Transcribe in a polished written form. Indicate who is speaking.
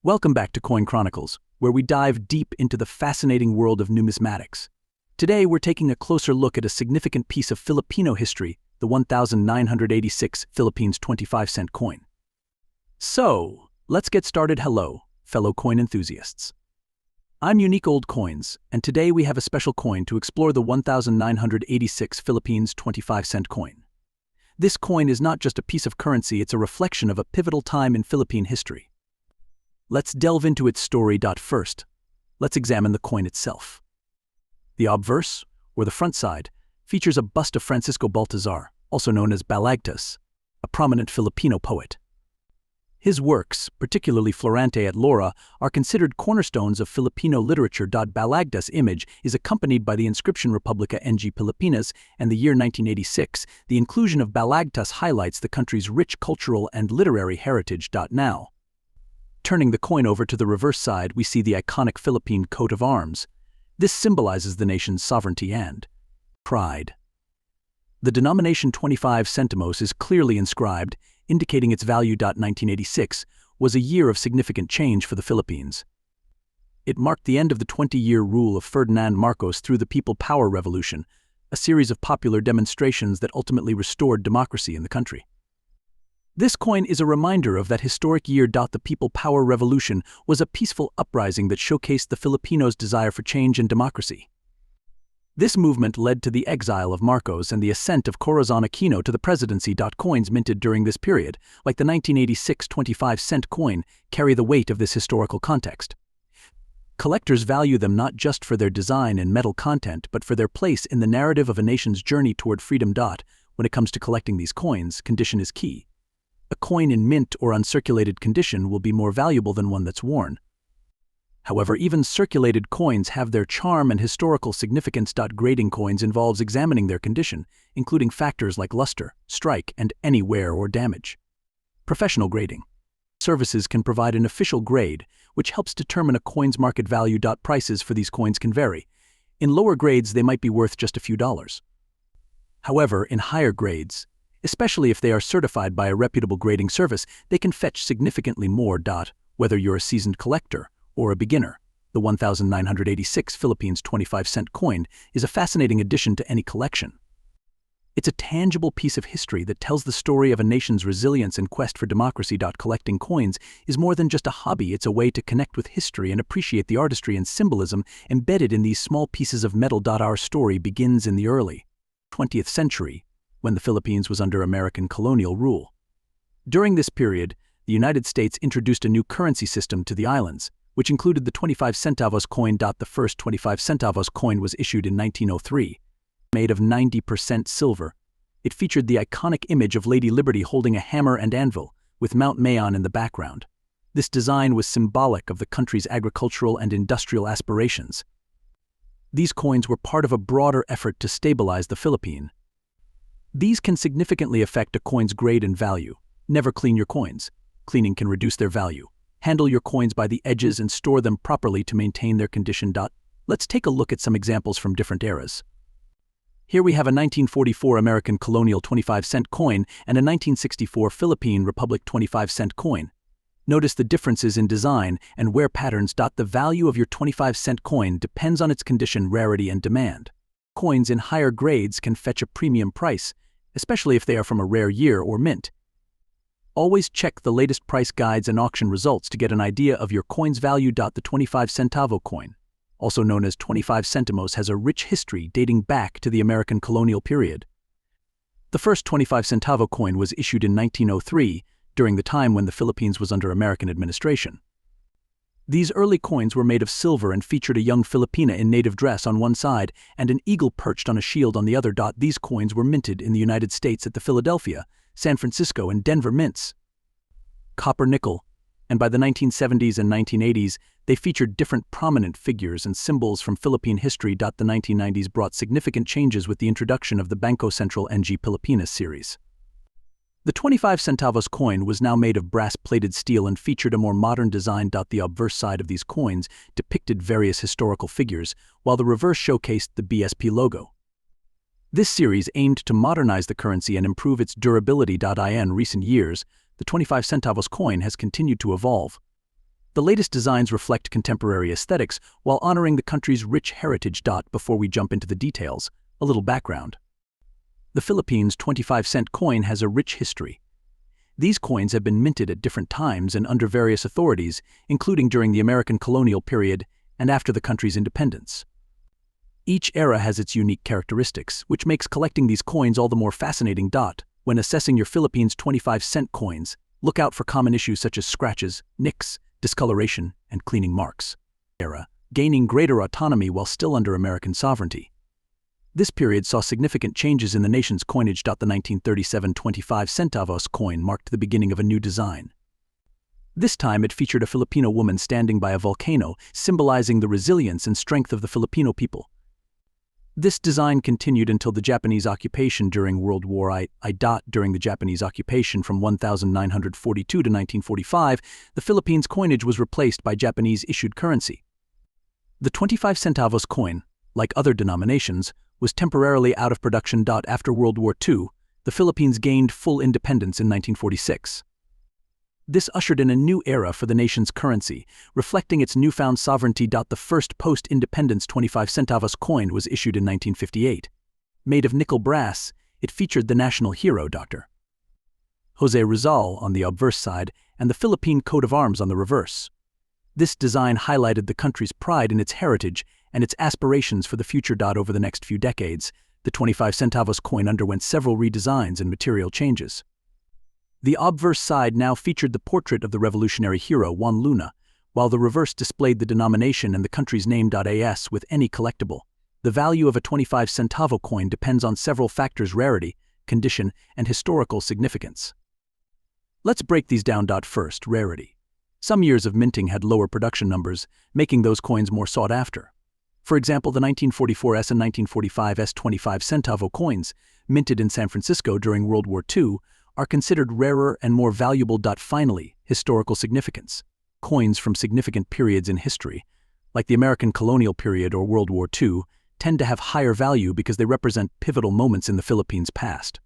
Speaker 1: Welcome back to Coin Chronicles, where we dive deep into the fascinating world of numismatics. Today, we're taking a closer look at a significant piece of Filipino history, the 1986 Philippines 25-cent coin. So, let's get started. Hello, fellow coin enthusiasts. I'm Unique Old Coins, and today we have a special coin to explore the 1986 Philippines 25-cent coin. This coin is not just a piece of currency, it's a reflection of a pivotal time in Philippine history. Let's delve into its story. First, let's examine the coin itself. The obverse, or the front side, features a bust of Francisco Baltazar, also known as Balagtas, a prominent Filipino poet. His works, particularly Florante at Laura, are considered cornerstones of Filipino literature. Balagtas' image is accompanied by the inscription Republica ng Pilipinas and the year 1986. The inclusion of Balagtas highlights the country's rich cultural and literary heritage. Now, turning the coin over to the reverse side, we see the iconic Philippine coat of arms. This symbolizes the nation's sovereignty and pride. The denomination 25 centimos is clearly inscribed, indicating its value. 1986 was a year of significant change for the Philippines. It marked the end of the 20-year rule of Ferdinand Marcos through the People Power Revolution, a series of popular demonstrations that ultimately restored democracy in the country. This coin is a reminder of that historic year. The People Power Revolution was a peaceful uprising that showcased the Filipinos' desire for change and democracy. This movement led to the exile of Marcos and the ascent of Corazon Aquino to the presidency. Coins minted during this period, like the 1986 25-cent coin, carry the weight of this historical context. Collectors value them not just for their design and metal content, but for their place in the narrative of a nation's journey toward freedom. When it comes to collecting these coins, condition is key. A coin in mint or uncirculated condition will be more valuable than one that's worn. However, even circulated coins have their charm and historical significance. Grading coins involves examining their condition, including factors like luster, strike, and any wear or damage. Professional grading services can provide an official grade, which helps determine a coin's market value. Prices for these coins can vary. In lower grades, they might be worth just a few dollars. However, in higher grades, especially if they are certified by a reputable grading service, they can fetch significantly more. Whether you're a seasoned collector or a beginner, the 1986 Philippines 25-cent coin is a fascinating addition to any collection. It's a tangible piece of history that tells the story of a nation's resilience and quest for democracy. Collecting coins is more than just a hobby, it's a way to connect with history and appreciate the artistry and symbolism embedded in these small pieces of metal. Our story begins in the early 20th century, when the Philippines was under American colonial rule. During this period, the United States introduced a new currency system to the islands, which included the 25 centavos coin. The first 25 centavos coin was issued in 1903. Made of 90% silver, it featured the iconic image of Lady Liberty holding a hammer and anvil, with Mount Mayon in the background. This design was symbolic of the country's agricultural and industrial aspirations. These coins were part of a broader effort to stabilize the Philippines. These can significantly affect a coin's grade and value. Never clean your coins. Cleaning can reduce their value. Handle your coins by the edges and store them properly to maintain their condition. Let's take a look at some examples from different eras. Here we have a 1944 American colonial 25-cent coin and a 1964 Philippine Republic 25-cent coin. Notice the differences in design and wear patterns. The value of your 25-cent coin depends on its condition, rarity, and demand. Coins in higher grades can fetch a premium price, especially if they are from a rare year or mint. Always check the latest price guides and auction results to get an idea of your coin's value. The 25 centavo coin, also known as 25 centimos, has a rich history dating back to the American colonial period. The first 25 centavo coin was issued in 1903, during the time when the Philippines was under American administration. These early coins were made of silver and featured a young Filipina in native dress on one side and an eagle perched on a shield on the other. These coins were minted in the United States at the Philadelphia, San Francisco, and Denver mints. Copper nickel, and by the 1970s and 1980s, they featured different prominent figures and symbols from Philippine history. The 1990s brought significant changes with the introduction of the Bangko Sentral ng Pilipinas series. The 25 centavos coin was now made of brass-plated steel and featured a more modern design. The obverse side of these coins depicted various historical figures, while the reverse showcased the BSP logo. This series aimed to modernize the currency and improve its durability. In recent years, the 25 centavos coin has continued to evolve. The latest designs reflect contemporary aesthetics while honoring the country's rich heritage. Before we jump into the details, a little background. The Philippines' 25-cent coin has a rich history. These coins have been minted at different times and under various authorities, including during the American colonial period and after the country's independence. Each era has its unique characteristics, which makes collecting these coins all the more fascinating. When assessing your Philippines' 25-cent coins, look out for common issues such as scratches, nicks, discoloration, and cleaning marks. Era, gaining greater autonomy while still under American sovereignty. This period saw significant changes in the nation's coinage. The 1937 25 centavos coin marked the beginning of a new design. This time it featured a Filipino woman standing by a volcano, symbolizing the resilience and strength of the Filipino people. This design continued until the Japanese occupation during World War I. During the Japanese occupation from 1942 to 1945, the Philippines' coinage was replaced by Japanese-issued currency. The 25 centavos coin, like other denominations, was temporarily out of production. After World War II, the Philippines gained full independence in 1946. This ushered in a new era for the nation's currency, reflecting its newfound sovereignty. The first post-independence 25 centavos coin was issued in 1958. Made of nickel brass, it featured the national hero, Dr. Jose Rizal, on the obverse side, and the Philippine coat of arms on the reverse. This design highlighted the country's pride in its heritage and its aspirations for the future. Over the next few decades, the 25 centavos coin underwent several redesigns and material changes. The obverse side now featured the portrait of the revolutionary hero Juan Luna, while the reverse displayed the denomination and the country's name. As with any collectible, the value of a 25 centavo coin depends on several factors: rarity, condition, and historical significance. Let's break these down. First, rarity. Some years of minting had lower production numbers, making those coins more sought after. For example, the 1944s and 1945s 25 centavo coins, minted in San Francisco during World War II, are considered rarer and more valuable. Finally, historical significance. Coins from significant periods in history, like the American colonial period or World War II, tend to have higher value because they represent pivotal moments in the Philippines' past.